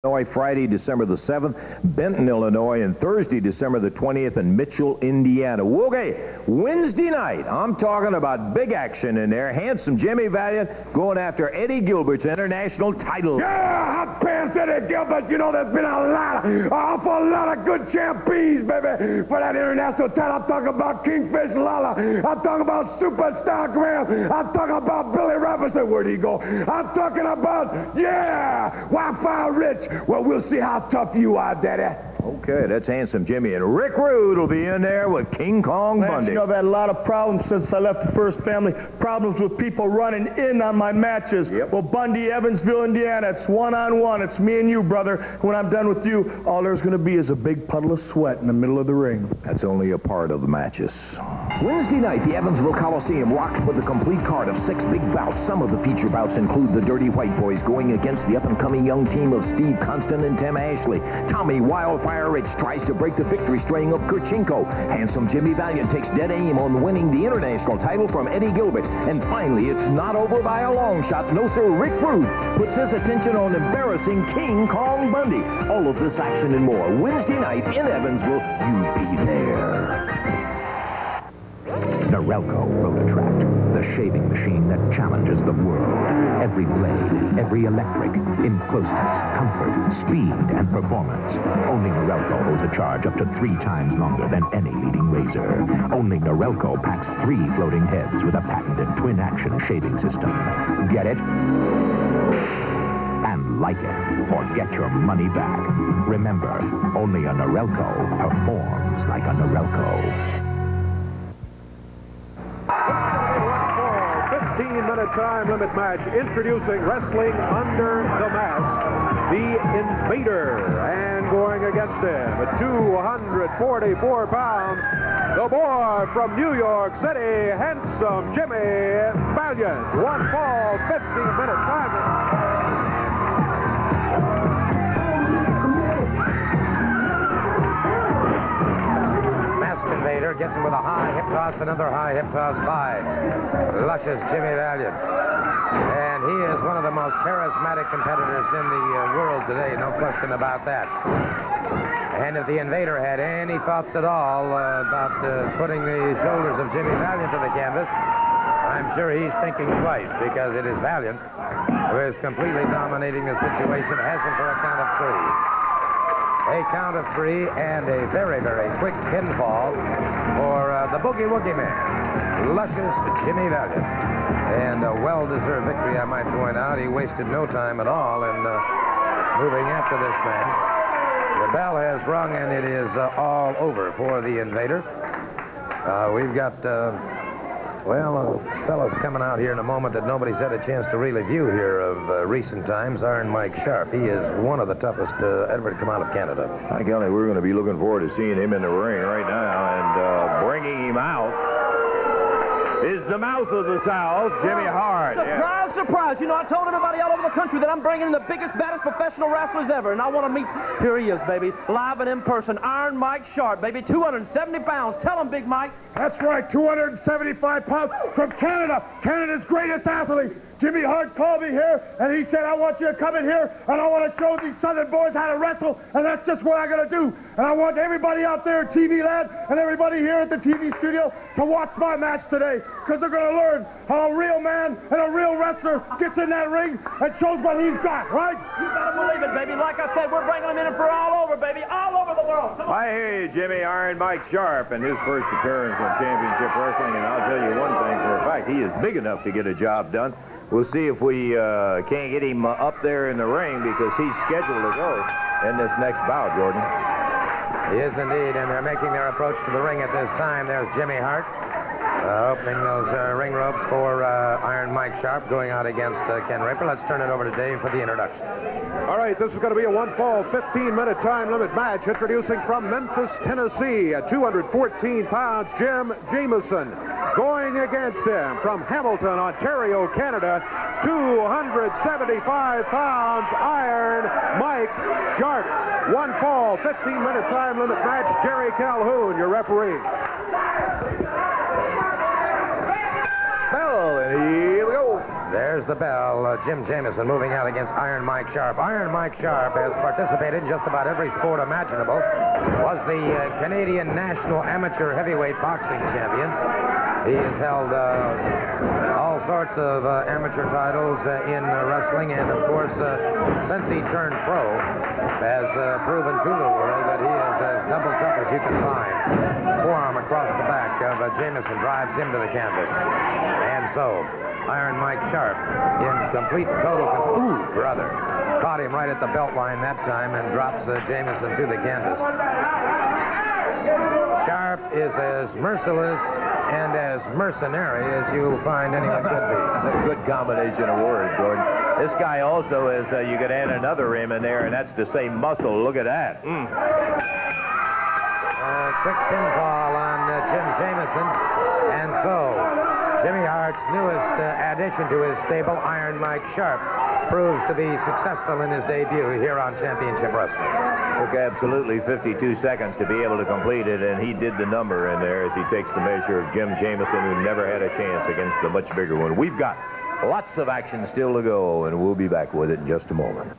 Friday, December the 7th, Benton, Illinois, and Thursday, December the 20th, in Mitchell, Indiana. Okay, Wednesday night, I'm talking about big action in there. Handsome Jimmy Valiant going after Eddie Gilbert's international title. Yeah, hot pants Eddie Gilbert. You know, there's been an awful lot of good champions, baby, for that international title. I'm talking about Kingfish Lala. I'm talking about Superstar Graham. I'm talking about Billy Robinson. Where'd he go? I'm talking about, yeah, Wi-Fi Rich. Well, we'll see how tough you are, Daddy. Okay, that's Handsome Jimmy. And Rick Rude will be in there with King Kong Bundy. You know, I've had a lot of problems since I left the First Family. Problems with people running in on my matches. Yep. Well, Bundy, Evansville, Indiana, it's one-on-one. It's me and you, brother. When I'm done with you, all there's going to be is a big puddle of sweat in the middle of the ring. That's only a part of the matches. Wednesday night, the Evansville Coliseum rocks with a complete card of 6 big bouts. Some of the feature bouts include the Dirty White Boys going against the up-and-coming young team of Steve Constant and Tim Ashley. Tommy Wildfire Rich tries to break the victory string of Kurchenko. Handsome Jimmy Valiant takes dead aim on winning the international title from Eddie Gilbert. And finally, it's not over by a long shot. No, sir, Rick Rude puts his attention on embarrassing King Kong Bundy. All of this action and more Wednesday night in Evansville. You be there. Norelco Rototract, the shaving machine that challenges the world. Every blade, every electric, in closeness, comfort, speed, and performance. Only Norelco holds a charge up to 3 times longer than any leading razor. Only Norelco packs 3 floating heads with a patented twin-action shaving system. Get it? And like it, or get your money back. Remember, only a Norelco performs like a Norelco. 15-minute time limit match, introducing wrestling under the mask, the Invader, and going against him at 244 pounds, the boy from New York City, Handsome Jimmy Valiant. 1 fall, 15-minute time limit. Invader gets him with a high hip toss, another high hip toss by luscious Jimmy Valiant. And he is one of the most charismatic competitors in the world today, no question about that. And if the Invader had any thoughts at all about putting the shoulders of Jimmy Valiant to the canvas, I'm sure he's thinking twice, because it is Valiant who is completely dominating the situation, has him for a count of 3. A count of 3 and a very, very quick pinfall for the Boogie Woogie Man, luscious Jimmy Valiant. And a well-deserved victory, I might point out. He wasted no time at all in moving after this man. The bell has rung, and it is all over for the Invader. We've got... Well, a fellow's coming out here in a moment that nobody's had a chance to really view here of recent times, Iron Mike Sharp. He is one of the toughest ever to come out of Canada. Hi, Kelly, we're going to be looking forward to seeing him in the ring right now, and bringing him out is the mouth of the South, Jimmy Hart. Surprise, surprise. You know, I told everybody all over the country that I'm bringing in the biggest, baddest professional wrestlers ever, and I want to meet, here he is, baby, live and in person, Iron Mike Sharp, baby, 270 pounds. Tell him, Big Mike. That's right, 275 pounds from Canada, Canada's greatest athlete. Jimmy Hart called me here, and he said, I want you to come in here, and I want to show these Southern boys how to wrestle, and that's just what I'm going to do. And I want everybody out there, TV land, and everybody here at the TV studio to watch my match today, because they're going to learn how a real man and a real wrestler gets in that ring and shows what he's got, right? You better believe it, baby. Like I said, we're bringing them in for all over, baby, all over the world. I hear you, Jimmy. Iron Mike Sharp, and his first appearance on Championship Wrestling, and I'll tell you one thing for a fact, he is big enough to get a job done. We'll see if we can't get him up there in the ring, because he's scheduled to go in this next bout, Jordan. He is indeed, and they're making their approach to the ring at this time. There's Jimmy Hart opening those ring ropes for Iron Mike Sharp, going out against Ken Raper. Let's turn it over to Dave for the introduction. All right, this is going to be a 1 fall, 15-minute time limit match. Introducing from Memphis, Tennessee, at 214 pounds, Jim Jameson. Going against him from Hamilton, Ontario, Canada, 275 pounds, Iron Mike Sharp. 1 fall, 15-minute time limit match. Jerry Calhoun, your referee. Well, and here we go. There's the bell. Jim Jamison moving out against Iron Mike Sharp. Iron Mike Sharp has participated in just about every sport imaginable. Was the Canadian National Amateur Heavyweight Boxing Champion. He has held all sorts of amateur titles in wrestling, and of course, since he turned pro, has proven to the world that he is as double tough as you can find. Forearm across the back of Jamison drives him to the canvas. And so, Iron Mike Sharp in complete total ooh, brother. Caught him right at the belt line that time and drops Jamison to the canvas. Sharp is as merciless and as mercenary as you'll find anyone could be. That's a good combination of words, Gordon. This guy also is, you could add another M in there, and that's to say muscle. Look at that. Quick pinfall on Jim Jamison. And so, Jimmy Hart's newest addition to his stable, Iron Mike Sharp, proves to be successful in his debut here on Championship Wrestling. Took absolutely 52 seconds to be able to complete it, and he did the number in there as he takes the measure of Jim Jamison, who never had a chance against the much bigger one. We've got lots of action still to go, and we'll be back with it in just a moment.